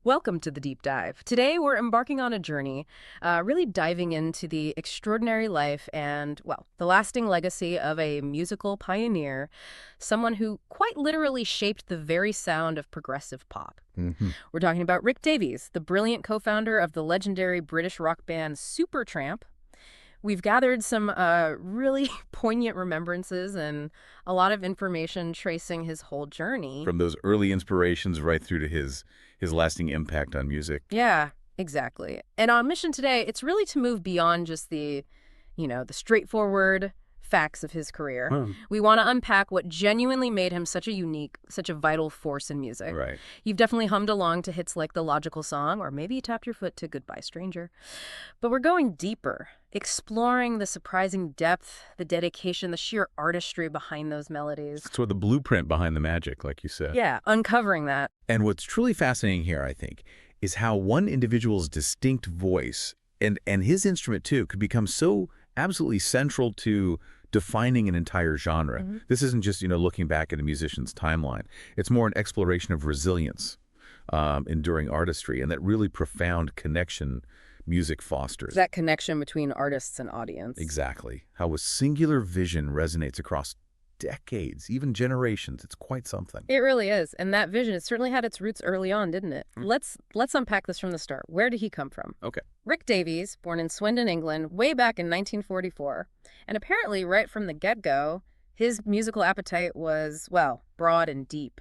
Welcome to the Deep Dive. Today we're embarking on a journey, really diving into the extraordinary life and, well, the lasting legacy of a musical pioneer, someone who quite literally shaped the very sound of progressive pop. We're talking about Rick Davies, the brilliant co-founder of the legendary British rock band Supertramp. We've gathered some really poignant remembrances and a lot of information tracing his whole journey. From those early inspirations right through to his lasting impact on music. Yeah, exactly. And our mission today, it's really to move beyond just the straightforward facts of his career. We want to unpack what genuinely made him such a unique, such a vital force in music. Right. You've definitely hummed along to hits like The Logical Song, or maybe you tapped your foot to Goodbye Stranger. But we're going deeper, exploring the surprising depth, the dedication, the sheer artistry behind those melodies. It's sort of the blueprint behind the magic, like you said. Yeah, uncovering that. And what's truly fascinating here, I think, is how one individual's distinct voice and his instrument, too, could become so absolutely central to defining an entire genre. This isn't just, looking back at a musician's timeline. It's more an exploration of resilience, enduring artistry, and that really profound connection music fosters. That connection between artists and audience. Exactly. How a singular vision resonates across decades, even generations. It's quite something. It really is. And that vision, it certainly had its roots early on, didn't it? Let's unpack this from the start. Where did he come from? Okay. Rick Davies, born in Swindon, England, way back in 1944. And apparently, right from the get-go, his musical appetite was, well, broad and deep.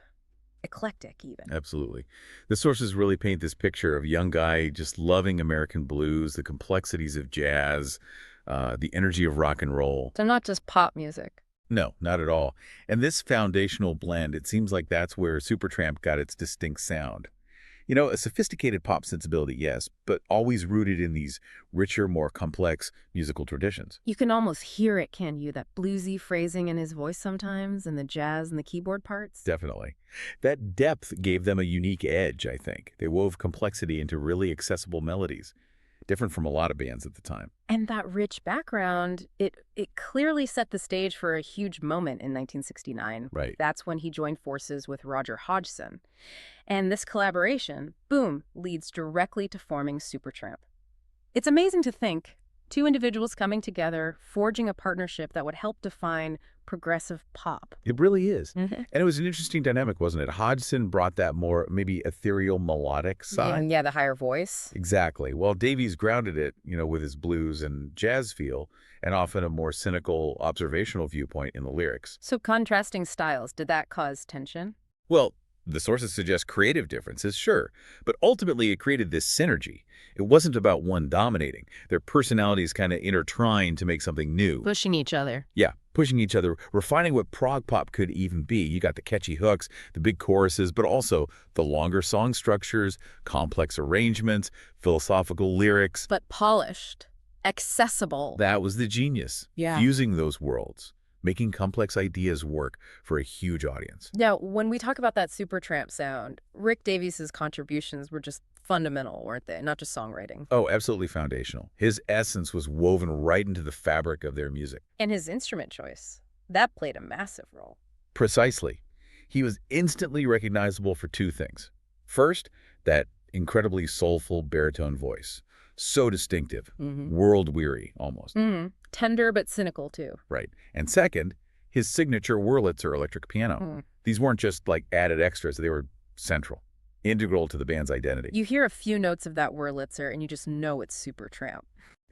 Eclectic, even. Absolutely. The sources really paint this picture of a young guy just loving American blues, the complexities of jazz, the energy of rock and roll. So not just pop music. No, not at all. And this foundational blend, it seems like that's where Supertramp got its distinct sound. A sophisticated pop sensibility, yes, but always rooted in these richer, more complex musical traditions. You can almost hear it, can you? That bluesy phrasing in his voice sometimes, and the jazz and the keyboard parts. Definitely. That depth gave them a unique edge, I think. They wove complexity into really accessible melodies, different from a lot of bands at the time. And that rich background, it clearly set the stage for a huge moment in 1969. Right. That's when he joined forces with Roger Hodgson. And this collaboration, boom, leads directly to forming Supertramp. It's amazing to think, two individuals coming together, forging a partnership that would help define progressive pop. It really is. And it was an interesting dynamic, wasn't it? Hodgson brought that more maybe ethereal melodic side. Yeah, the higher voice. Exactly. While Davies grounded it, with his blues and jazz feel, and often a more cynical, observational viewpoint in the lyrics. So contrasting styles, did that cause tension? Well, the sources suggest creative differences, sure, but ultimately it created this synergy. It wasn't about one dominating. Their personalities kind of intertwined to make something new. Pushing each other. Yeah, pushing each other, refining what prog pop could even be. You got the catchy hooks, the big choruses, but also the longer song structures, complex arrangements, philosophical lyrics. But polished, accessible. That was the genius. Yeah. Fusing those worlds, making complex ideas work for a huge audience. Now, when we talk about that Supertramp sound, Rick Davies' contributions were just fundamental, weren't they? Not just songwriting. Oh, absolutely foundational. His essence was woven right into the fabric of their music. And his instrument choice, that played a massive role. Precisely. He was instantly recognizable for two things. First, that incredibly soulful baritone voice. So distinctive, world-weary almost. Tender but cynical, too. Right. And second, his signature Wurlitzer electric piano. These weren't just like added extras. They were central, integral to the band's identity. You hear a few notes of that Wurlitzer and you just know it's Supertramp.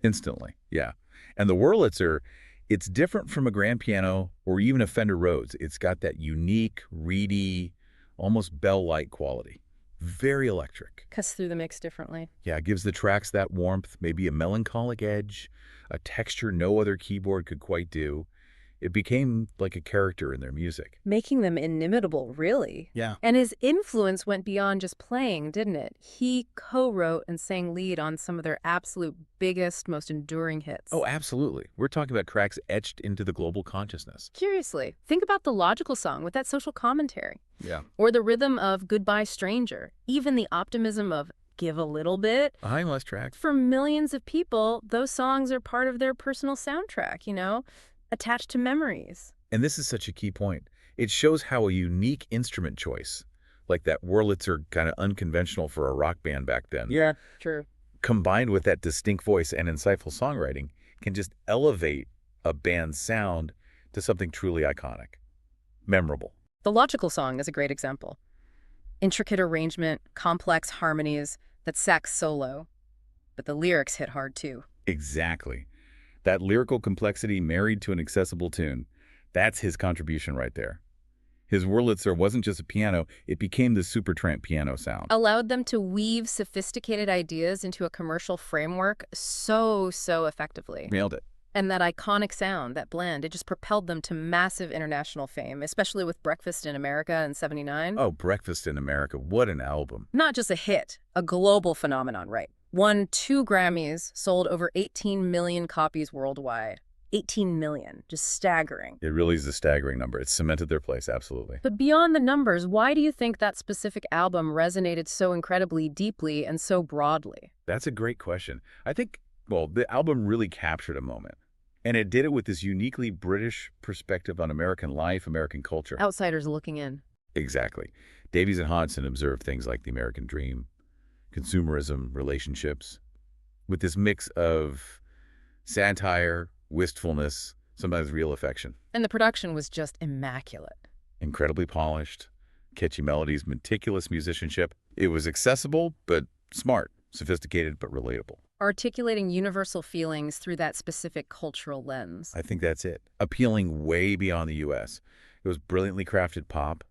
Instantly, yeah. And the Wurlitzer, it's different from a grand piano or even a Fender Rhodes. It's got that unique, reedy, almost bell-like quality. Very electric. Cuts through the mix differently. Yeah, it gives the tracks that warmth, maybe a melancholic edge, a texture no other keyboard could quite do. It became like a character in their music. Making them inimitable, really. Yeah. And his influence went beyond just playing, didn't it? He co-wrote and sang lead on some of their absolute biggest, most enduring hits. Oh, absolutely. We're talking about tracks etched into the global consciousness. Curiously, think about The Logical Song with that social commentary. Yeah. Or the rhythm of Goodbye Stranger. Even the optimism of Give a Little Bit. A timeless track. For millions of people, those songs are part of their personal soundtrack, attached to memories. And this is such a key point. It shows how a unique instrument choice, like that Wurlitzer, kind of unconventional for a rock band back then, Yeah, true. combined with that distinct voice and insightful songwriting, can just elevate a band's sound to something truly iconic, memorable. The Logical song is a great example. Intricate arrangement, complex harmonies, that sax solo. But the lyrics hit hard too. Exactly. That lyrical complexity married to an accessible tune, that's his contribution right there. His Wurlitzer wasn't just a piano, it became the Supertramp piano sound. Allowed them to weave sophisticated ideas into a commercial framework so effectively. Nailed it. And that iconic sound, that blend, it just propelled them to massive international fame, especially with Breakfast in America in '79. Oh, Breakfast in America, what an album. Not just a hit, a global phenomenon, right? Won 2 Grammys, sold over 18 million copies worldwide. 18 million, just staggering. It really is a staggering number. It cemented their place, absolutely. But beyond the numbers, why do you think that specific album resonated so incredibly deeply and so broadly? That's a great question. I think, well, the album really captured a moment. And it did it with this uniquely British perspective on American life, American culture. Outsiders looking in. Exactly. Davies and Hodgson observed things like the American dream, consumerism, relationships, with this mix of satire, wistfulness, sometimes real affection. And the production was just immaculate. Incredibly polished, catchy melodies, meticulous musicianship. It was accessible, but smart, sophisticated, but relatable. Articulating universal feelings through that specific cultural lens. I think that's it. Appealing way beyond the U.S. It was brilliantly crafted pop,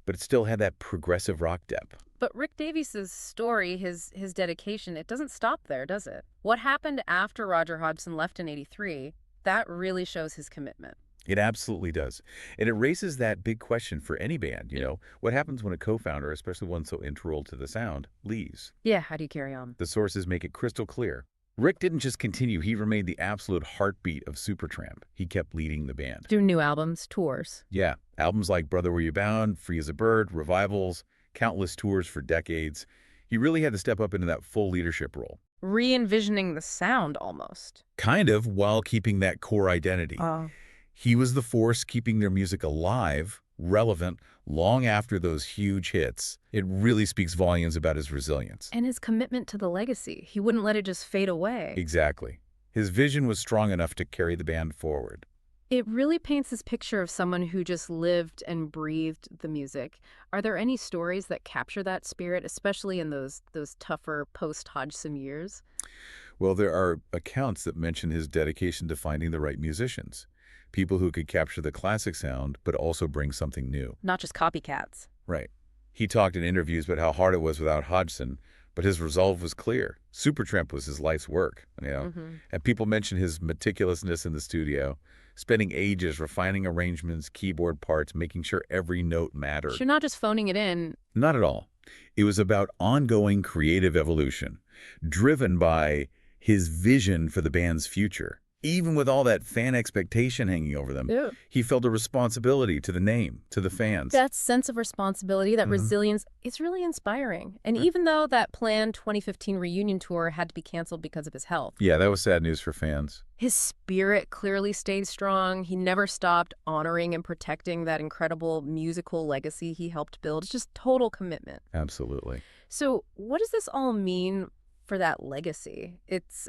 but it still had that progressive rock depth. But Rick Davies' story, his dedication, it doesn't stop there, does it? What happened after Roger Hodgson left in '83, that really shows his commitment. It absolutely does. And it raises that big question for any band, what happens when a co-founder, especially one so integral to the sound, leaves? Yeah, how do you carry on? The sources make it crystal clear. Rick didn't just continue, he remained the absolute heartbeat of Supertramp. He kept leading the band. Through new albums, tours. Yeah, albums like Brother Were You Bound, Free as a Bird, revivals, countless tours for decades. He really had to step up into that full leadership role. Re-envisioning the sound, almost. Kind of, while keeping that core identity. He was the force keeping their music alive, relevant, long after those huge hits. It really speaks volumes about his resilience. And his commitment to the legacy. He wouldn't let it just fade away. Exactly. His vision was strong enough to carry the band forward. It really paints this picture of someone who just lived and breathed the music. Are there any stories that capture that spirit, especially in those tougher post-Hodgson years? Well, there are accounts that mention his dedication to finding the right musicians. People who could capture the classic sound, but also bring something new. Not just copycats. Right. He talked in interviews about how hard it was without Hodgson, but his resolve was clear. Supertramp was his life's work, And people mention his meticulousness in the studio, spending ages refining arrangements, keyboard parts, making sure every note mattered. You're not just phoning it in. Not at all. It was about ongoing creative evolution, driven by his vision for the band's future. Even with all that fan expectation hanging over them, he felt a responsibility to the name, to the fans. That sense of responsibility, that resilience, it's really inspiring. And even though that planned 2015 reunion tour had to be canceled because of his health. Yeah, that was sad news for fans. His spirit clearly stayed strong. He never stopped honoring and protecting that incredible musical legacy he helped build. It's just total commitment. Absolutely. So what does this all mean for that legacy? It's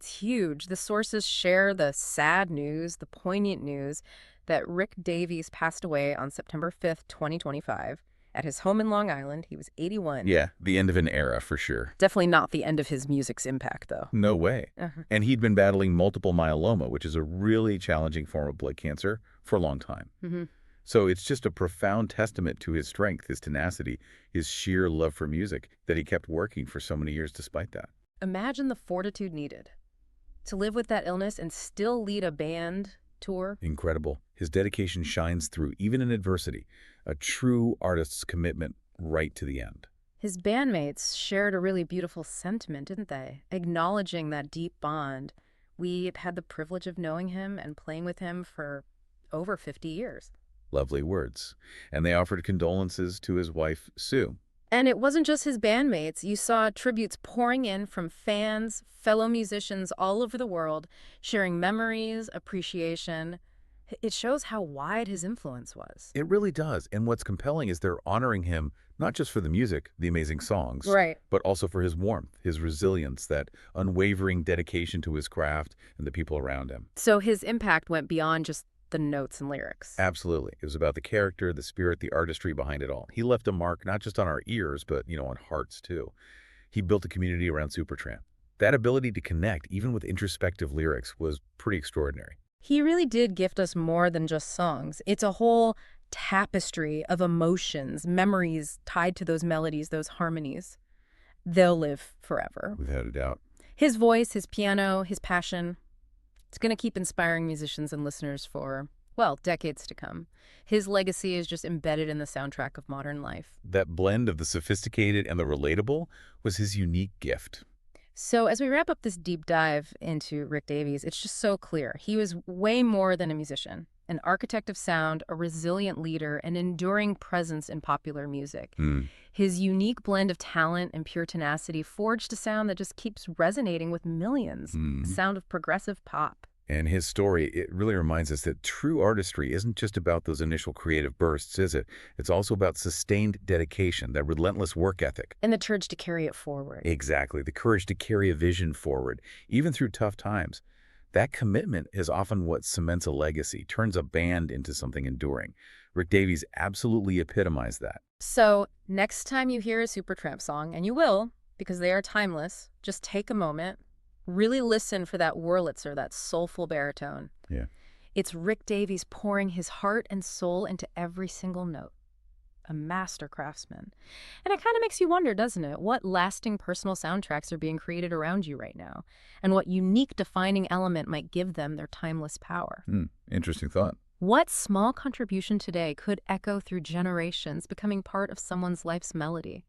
huge. The sources share the sad news, the poignant news that Rick Davies passed away on September 5th, 2025 at his home in Long Island. He was 81. Yeah, the end of an era for sure. Definitely not the end of his music's impact, though. No way. And he'd been battling multiple myeloma, which is a really challenging form of blood cancer, for a long time. So it's just a profound testament to his strength, his tenacity, his sheer love for music, that he kept working for so many years despite that. Imagine the fortitude needed to live with that illness and still lead a band tour. Incredible. His dedication shines through, even in adversity, a true artist's commitment right to the end. His bandmates shared a really beautiful sentiment, didn't they? Acknowledging that deep bond. We had the privilege of knowing him and playing with him for over 50 years. Lovely words. And they offered condolences to his wife, Sue. And it wasn't just his bandmates. You saw tributes pouring in from fans, fellow musicians all over the world, sharing memories, appreciation. It shows how wide his influence was. It really does. And what's compelling is they're honoring him Not just for the music, the amazing songs, Right. but also for his warmth, his resilience, that unwavering dedication to his craft and the people around him. So his impact went beyond just the notes and lyrics. Absolutely. It was about the character, the spirit, the artistry behind it all. He left a mark not just on our ears, but, on hearts too. He built a community around Supertramp. That ability to connect, even with introspective lyrics, was pretty extraordinary. He really did gift us more than just songs. It's a whole tapestry of emotions, memories tied to those melodies, those harmonies. They'll live forever. Without a doubt. His voice, his piano, his passion, it's going to keep inspiring musicians and listeners for, well, decades to come. His legacy is just embedded in the soundtrack of modern life. That blend of the sophisticated and the relatable was his unique gift. So as we wrap up this deep dive into Rick Davies, it's just so clear. He was way more than a musician, an architect of sound, a resilient leader, an enduring presence in popular music. His unique blend of talent and pure tenacity forged a sound that just keeps resonating with millions, a sound of progressive pop. And his story, it really reminds us that true artistry isn't just about those initial creative bursts, is it? It's also about sustained dedication, that relentless work ethic. And the courage to carry it forward. Exactly, the courage to carry a vision forward, even through tough times. That commitment is often what cements a legacy, turns a band into something enduring. Rick Davies absolutely epitomized that. So next time you hear a Supertramp song, and you will, because they are timeless, just take a moment. Really listen for that Wurlitzer, that soulful baritone. Yeah. It's Rick Davies pouring his heart and soul into every single note. A master craftsman. And it kind of makes you wonder, doesn't it? What lasting personal soundtracks are being created around you right now? And what unique defining element might give them their timeless power? Interesting thought. What small contribution today could echo through generations, becoming part of someone's life's melody?